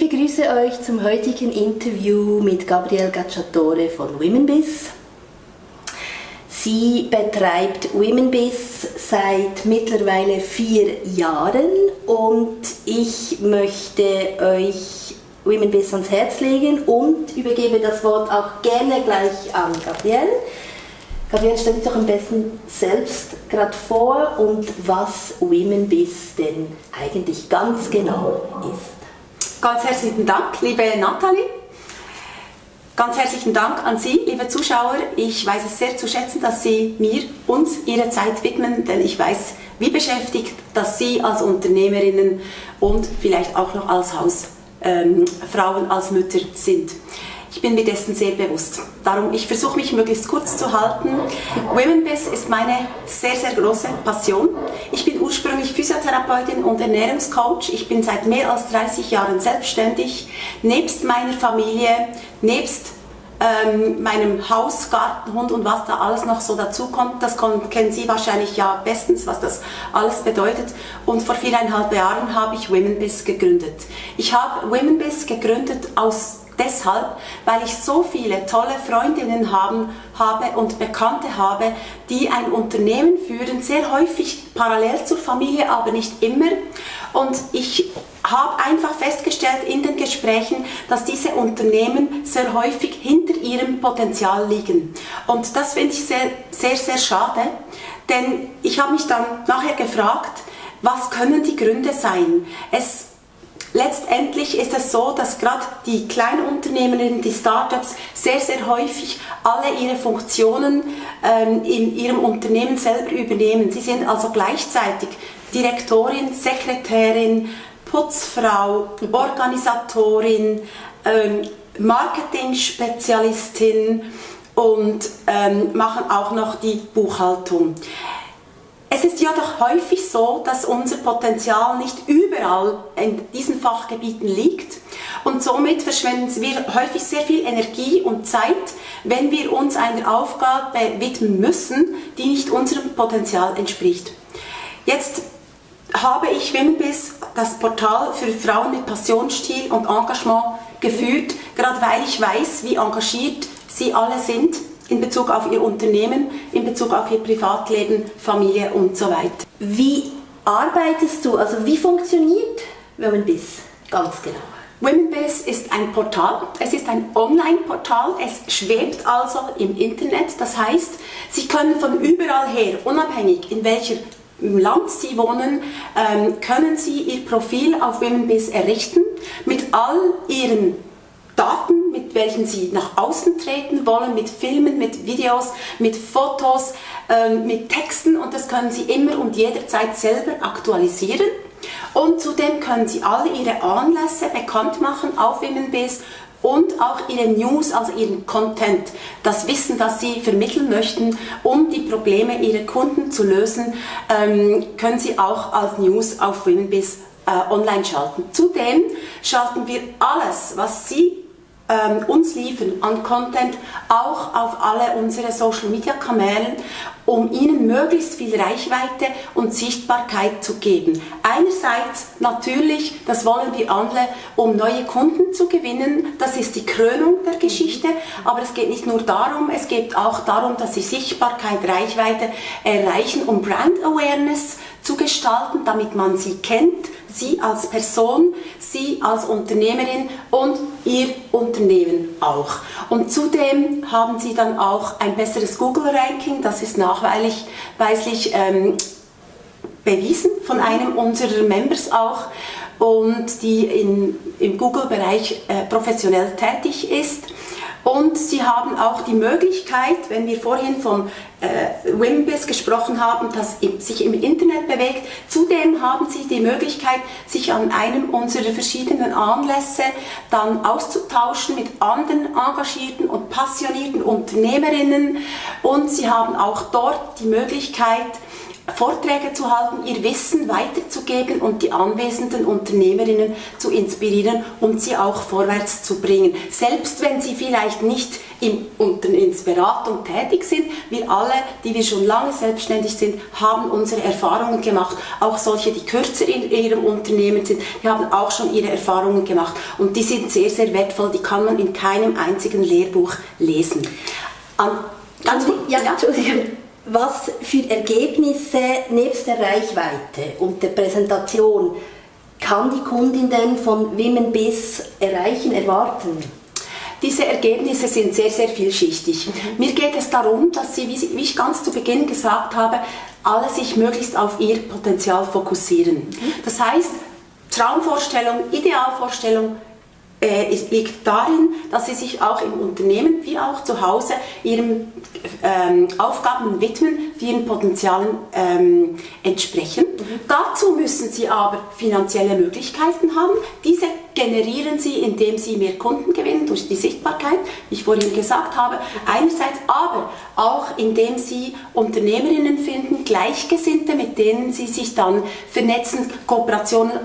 begrüße euch zum heutigen Interview mit Gabrielle Gacciatore von Womenbiz. Sie betreibt Womenbiz seit mittlerweile 4 Jahren und ich möchte euch Womenbiz ans Herz legen und übergebe das Wort auch gerne gleich an Gabrielle. Gabrielle, stell dich doch am besten selbst gerade vor und was Womenbiz denn eigentlich ganz genau ist. Ganz herzlichen Dank, liebe Nathaly. Ganz herzlichen Dank an Sie, liebe Zuschauer. Ich weiß es sehr zu schätzen, dass Sie uns Ihre Zeit widmen, denn ich weiß, wie beschäftigt, dass Sie als Unternehmerinnen und vielleicht auch noch als Hausfrauen, als Mütter sind. Ich bin mir dessen sehr bewusst. Darum, ich versuche mich möglichst kurz zu halten. Womenbiz ist meine sehr, sehr große Passion. Ich bin ursprünglich Physiotherapeutin und Ernährungscoach. Ich bin seit mehr als 30 Jahren selbstständig. Nebst meiner Familie, nebst meinem Haus, Garten, Hund und was da alles noch so dazu kommt, das kennen Sie wahrscheinlich ja bestens, was das alles bedeutet. Und vor 4,5 Jahren habe ich Womenbiz gegründet. Ich habe Womenbiz gegründet deshalb, weil ich so viele tolle Freundinnen habe und Bekannte habe, die ein Unternehmen führen, sehr häufig parallel zur Familie, aber nicht immer. Und ich habe einfach festgestellt in den Gesprächen, dass diese Unternehmen sehr häufig hinter ihrem Potenzial liegen. Und das finde ich sehr, sehr, sehr schade, denn ich habe mich dann nachher gefragt, was können die Gründe sein? Letztendlich ist es so, dass gerade die Kleinunternehmerinnen, die Startups sehr, sehr häufig alle ihre Funktionen in ihrem Unternehmen selber übernehmen. Sie sind also gleichzeitig Direktorin, Sekretärin, Putzfrau, Organisatorin, Marketing-Spezialistin und machen auch noch die Buchhaltung. Es ist ja doch häufig so, dass unser Potenzial nicht überall in diesen Fachgebieten liegt und somit verschwenden wir häufig sehr viel Energie und Zeit, wenn wir uns einer Aufgabe widmen müssen, die nicht unserem Potenzial entspricht. Jetzt habe ich Womenbiz, das Portal für Frauen mit Passion, Stil und Engagement, geführt, gerade weil ich weiß, wie engagiert sie alle sind in Bezug auf ihr Unternehmen, in Bezug auf ihr Privatleben, Familie und so weiter. Wie arbeitest du, also wie funktioniert Womenbiz ganz genau? Womenbiz ist ein Portal, es ist ein Online-Portal, es schwebt also im Internet, das heißt, Sie können von überall her, unabhängig in welchem Land Sie wohnen, können Sie Ihr Profil auf Womenbiz errichten mit all Ihren Daten, mit welchen Sie nach außen treten wollen, mit Filmen, mit Videos, mit Fotos, mit Texten und das können Sie immer und jederzeit selber aktualisieren. Und zudem können Sie alle Ihre Anlässe bekannt machen auf Womenbiz und auch Ihre News, also Ihren Content, das Wissen, das Sie vermitteln möchten, um die Probleme Ihrer Kunden zu lösen, können Sie auch als News auf Womenbiz online schalten. Zudem schalten wir alles, was Sie uns liefern an Content, auch auf alle unsere Social Media Kanäle, um ihnen möglichst viel Reichweite und Sichtbarkeit zu geben. Einerseits natürlich, das wollen wir alle, um neue Kunden zu gewinnen, das ist die Krönung der Geschichte, aber es geht nicht nur darum, es geht auch darum, dass sie Sichtbarkeit, Reichweite erreichen, um Brand Awareness zu gestalten, damit man sie kennt, Sie als Person, Sie als Unternehmerin und Ihr Unternehmen auch. Und zudem haben Sie dann auch ein besseres Google-Ranking, das ist nachweislich bewiesen von einem unserer Members auch und die im Google-Bereich professionell tätig ist. Und Sie haben auch die Möglichkeit, wenn wir vorhin von Womenbiz gesprochen haben, das sich im Internet bewegt, zudem haben Sie die Möglichkeit, sich an einem unserer verschiedenen Anlässe dann auszutauschen mit anderen engagierten und passionierten Unternehmerinnen und Sie haben auch dort die Möglichkeit, Vorträge zu halten, ihr Wissen weiterzugeben und die anwesenden Unternehmerinnen zu inspirieren und sie auch vorwärts zu bringen. Selbst wenn sie vielleicht nicht in Unternehmensberatung tätig sind, wir alle, die wir schon lange selbstständig sind, haben unsere Erfahrungen gemacht. Auch solche, die kürzer in ihrem Unternehmen sind, die haben auch schon ihre Erfahrungen gemacht und die sind sehr, sehr wertvoll. Die kann man in keinem einzigen Lehrbuch lesen. Entschuldigung. Was für Ergebnisse nebst der Reichweite und der Präsentation kann die Kundin denn von Womenbiz erwarten? Diese Ergebnisse sind sehr, sehr vielschichtig. Mir geht es darum, dass sie, wie ich ganz zu Beginn gesagt habe, alle sich möglichst auf ihr Potenzial fokussieren. Das heißt, Traumvorstellung, Idealvorstellung, es liegt darin, dass sie sich auch im Unternehmen wie auch zu Hause ihren Aufgaben widmen, die ihren Potenzialen entsprechen. Dazu müssen sie aber finanzielle Möglichkeiten haben. Diese generieren sie, indem sie mehr Kunden gewinnen durch die Sichtbarkeit, wie ich vorhin gesagt habe, einerseits, aber auch indem sie Unternehmerinnen finden, Gleichgesinnte, mit denen sie sich dann vernetzen, Kooperationen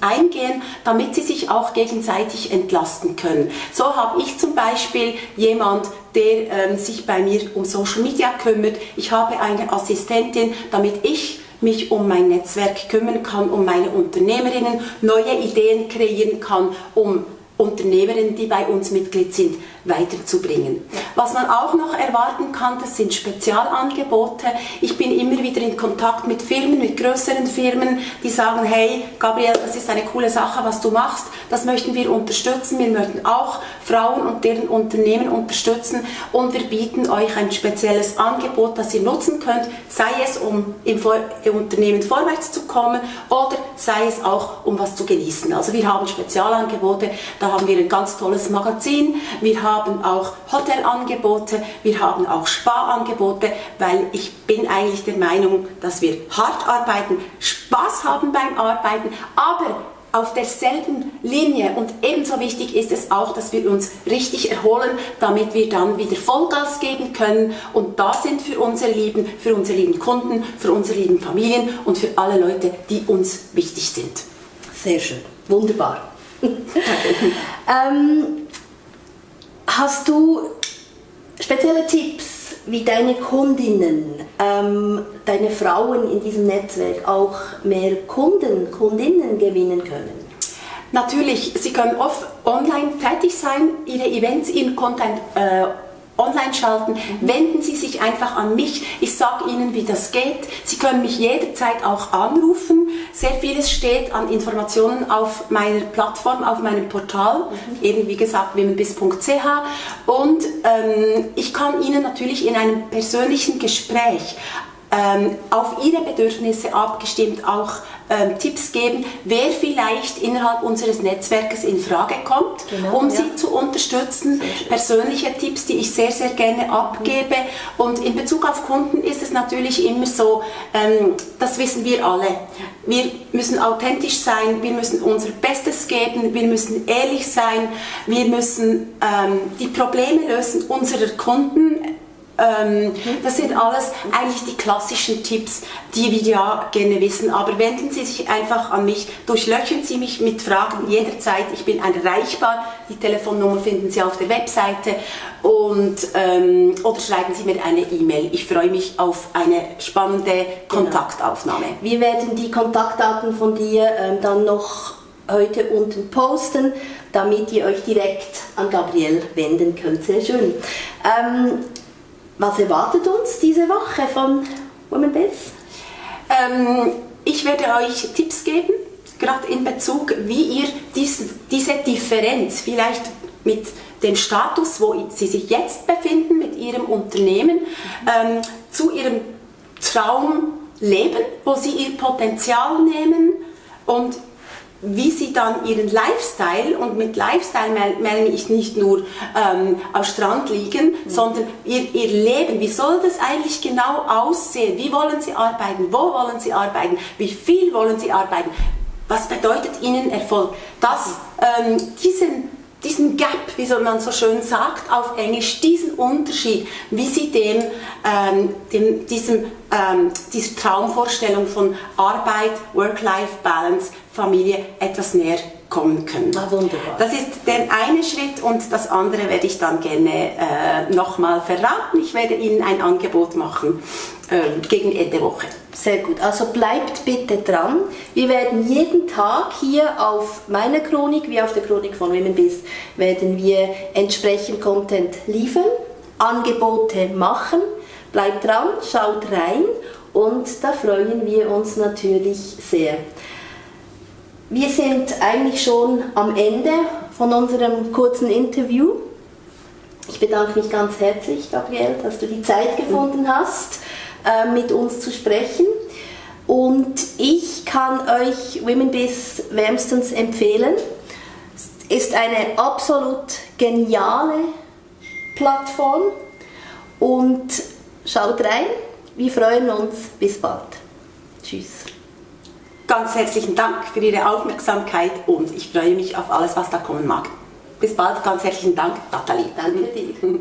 eingehen, damit sie sich auch gegenseitig entlasten können. So habe ich zum Beispiel jemand, der sich bei mir um Social Media kümmert. Ich habe eine Assistentin, damit ich mich um mein Netzwerk kümmern kann, um meine Unternehmerinnen, neue Ideen kreieren kann, um Unternehmerinnen, die bei uns Mitglied sind, weiterzubringen. Was man auch noch erwarten kann, das sind Spezialangebote. Ich bin immer wieder in Kontakt mit Firmen, mit größeren Firmen, die sagen, hey Gabriel, das ist eine coole Sache, was du machst, das möchten wir unterstützen, wir möchten auch Frauen und deren Unternehmen unterstützen und wir bieten euch ein spezielles Angebot, das ihr nutzen könnt, sei es um im Unternehmen vorwärts zu kommen oder sei es auch um was zu genießen. Also wir haben Spezialangebote, da haben wir ein ganz tolles Magazin, wir haben auch Hotelangebote, wir haben auch Spa-Angebote, weil ich bin eigentlich der Meinung, dass wir hart arbeiten, Spaß haben beim Arbeiten, aber auf derselben Linie und ebenso wichtig ist es auch, dass wir uns richtig erholen, damit wir dann wieder Vollgas geben können und da sind für unsere lieben Kunden, für unsere lieben Familien und für alle Leute, die uns wichtig sind. Sehr schön, wunderbar. Hast du spezielle Tipps, wie deine Kundinnen, deine Frauen in diesem Netzwerk auch mehr Kundinnen gewinnen können? Natürlich, sie können oft online tätig sein, ihre Events, ihren Content online schalten, wenden Sie sich einfach an mich. Ich sage Ihnen, wie das geht. Sie können mich jederzeit auch anrufen. Sehr vieles steht an Informationen auf meiner Plattform, auf meinem Portal, eben wie gesagt womenbiz.ch und ich kann Ihnen natürlich in einem persönlichen Gespräch auf Ihre Bedürfnisse abgestimmt auch Tipps geben, wer vielleicht innerhalb unseres Netzwerkes in Frage kommt, Sie zu unterstützen. Persönliche Tipps, die ich sehr, sehr gerne abgebe. Und in Bezug auf Kunden ist es natürlich immer so, das wissen wir alle. Wir müssen authentisch sein, wir müssen unser Bestes geben, wir müssen ehrlich sein, wir müssen die Probleme lösen unserer Kunden. Das sind alles eigentlich die klassischen Tipps, die wir ja gerne wissen. Aber wenden Sie sich einfach an mich, durchlöchern Sie mich mit Fragen jederzeit. Ich bin erreichbar. Die Telefonnummer finden Sie auf der Webseite und, oder schreiben Sie mir eine E-Mail. Ich freue mich auf eine spannende Kontaktaufnahme. Wir werden die Kontaktdaten von dir dann noch heute unten posten, damit ihr euch direkt an Gabriel wenden könnt. Sehr schön. Was erwartet uns diese Woche von Womenbiz? Ich werde euch Tipps geben, gerade in Bezug, wie ihr diese Differenz vielleicht mit dem Status, wo Sie sich jetzt befinden, mit Ihrem Unternehmen, zu Ihrem Traumleben, wo Sie Ihr Potenzial nehmen und wie Sie dann Ihren Lifestyle, und mit Lifestyle meine ich nicht nur am Strand liegen, sondern ihr Leben, wie soll das eigentlich genau aussehen? Wie wollen Sie arbeiten? Wo wollen Sie arbeiten? Wie viel wollen Sie arbeiten? Was bedeutet Ihnen Erfolg? diesen Gap, wie man so schön sagt auf Englisch, diesen Unterschied, wie sie dieser Traumvorstellung von Arbeit, Work-Life-Balance, Familie etwas näher kommen können. Ah, wunderbar. Das ist der eine Schritt und das andere werde ich dann gerne nochmal verraten. Ich werde Ihnen ein Angebot machen gegen Ende Woche. Sehr gut, also bleibt bitte dran. Wir werden jeden Tag hier auf meiner Chronik, wie auf der Chronik von Womenbiz, werden wir entsprechend Content liefern, Angebote machen. Bleibt dran, schaut rein und da freuen wir uns natürlich sehr. Wir sind eigentlich schon am Ende von unserem kurzen Interview. Ich bedanke mich ganz herzlich, Gabriele, dass du die Zeit gefunden hast, mit uns zu sprechen. Und ich kann euch Womenbiz wärmstens empfehlen. Es ist eine absolut geniale Plattform und schaut rein. Wir freuen uns. Bis bald. Tschüss. Ganz herzlichen Dank für Ihre Aufmerksamkeit und ich freue mich auf alles, was da kommen mag. Bis bald, ganz herzlichen Dank, Nathaly. Danke dir.